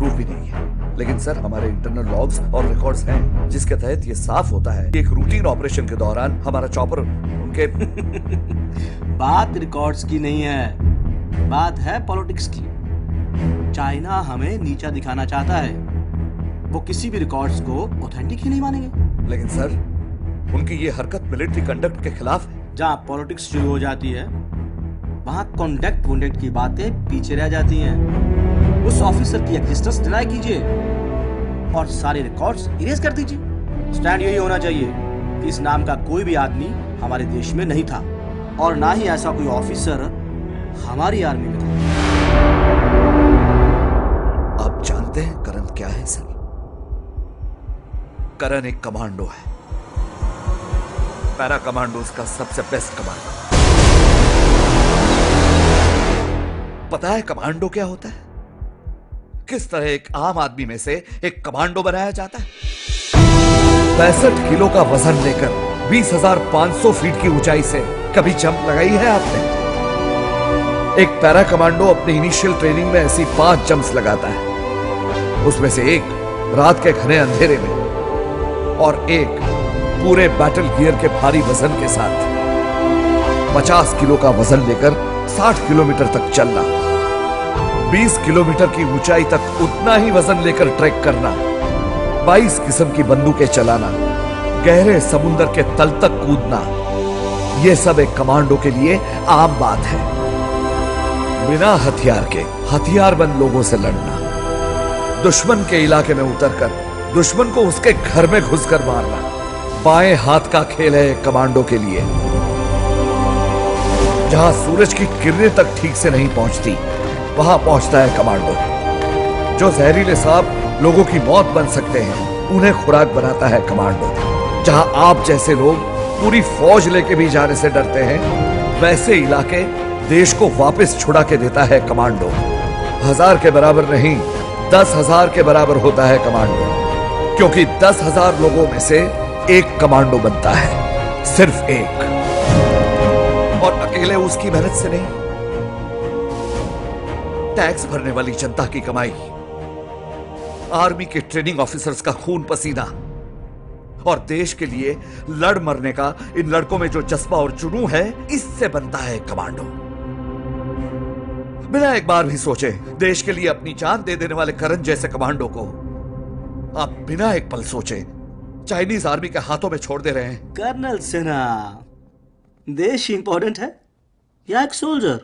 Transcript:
Proof भी नहीं है। लेकिन सर हमारे इंटरनल लॉग्स और रिकॉर्ड्स हैं जिसके तहत ये साफ होता है कि एक रूटीन ऑपरेशन के दौरान हमारा चॉपर उनके बात रिकॉर्ड्स की नहीं है, बात है पॉलिटिक्स की। चाइना हमें नीचा दिखाना चाहता है, वो किसी भी रिकॉर्ड्स को ऑथेंटिक ही नहीं मानेंगे। लेकिन सर उनकी ये हरकत मिलिट्री कंडक्ट के खिलाफ है। जहाँ पॉलिटिक्स शुरू हो जाती है वहाँ कॉन्डक्ट वोंडक्ट की बातें पीछे रह जाती हैं। उस ऑफिसर की एग्जिस्टेंस डिनाई कीजिए और सारे रिकॉर्ड्स इरेज कर दीजिए। स्टैंड यही होना चाहिए कि इस नाम का कोई भी आदमी हमारे देश में नहीं था और ना ही ऐसा कोई ऑफिसर हमारी आर्मी में था। आप जानते हैं करण क्या है सर? करण एक कमांडो है, पैरा कमांडोज का सबसे बेस्ट कमांडो। पता है कमांडो क्या होता है? किस तरह एक आम आदमी में से एक कमांडो बनाया जाता है? 65 किलो का वजन लेकर 20,500 फीट की ऊंचाई से कभी जंप लगाई है आपने? एक पैरा कमांडो अपनी इनिशियल ट्रेनिंग में ऐसी 5 जंप्स लगाता है। उसमें से एक रात के घने अंधेरे में और एक पूरे बैटल गियर के भारी वजन के साथ। 50 किलो का वजन लेकर 60 किलोमीटर तक चलना, 20 किलोमीटर की ऊंचाई तक उतना ही वजन लेकर ट्रैक करना, 22 किस्म की बंदूकें चलाना, गहरे समुद्र के तल तक कूदना, यह सब एक कमांडो के लिए आम बात है। बिना हथियार के हथियारबंद लोगों से लड़ना, दुश्मन के इलाके में उतरकर दुश्मन को उसके घर में घुसकर मारना, बाएं हाथ का खेल है एक कमांडो के लिए। जहां सूरज की किरणें तक ठीक से नहीं पहुंचती वहां पहुंचता है कमांडो। जो जहरीले सांप लोगों की मौत बन सकते हैं उन्हें खुराक बनाता है कमांडो। जहां आप जैसे लोग पूरी फौज लेके भी जाने से डरते हैं वैसे इलाके देश को वापस छुड़ा के देता है कमांडो। 1000 के बराबर नहीं 10,000 के बराबर होता है कमांडो, क्योंकि 10,000 लोगों में से एक कमांडो बनता है, सिर्फ एक, और अकेले उसकी मेहनत से नहीं, टैक्स भरने वाली जनता की कमाई, आर्मी के ट्रेनिंग ऑफिसर्स का खून पसीना और देश के लिए लड़ मरने का इन लड़कों में जो जज्बा और जुनून है, इससे बनता है कमांडो। बिना एक बार भी सोचे देश के लिए अपनी जान दे देने वाले करण जैसे कमांडो को आप बिना एक पल सोचे चाइनीज आर्मी के हाथों में छोड़ दे रहे हैं। कर्नल सिन्हा, देश इंपॉर्टेंट है या एक सोल्जर?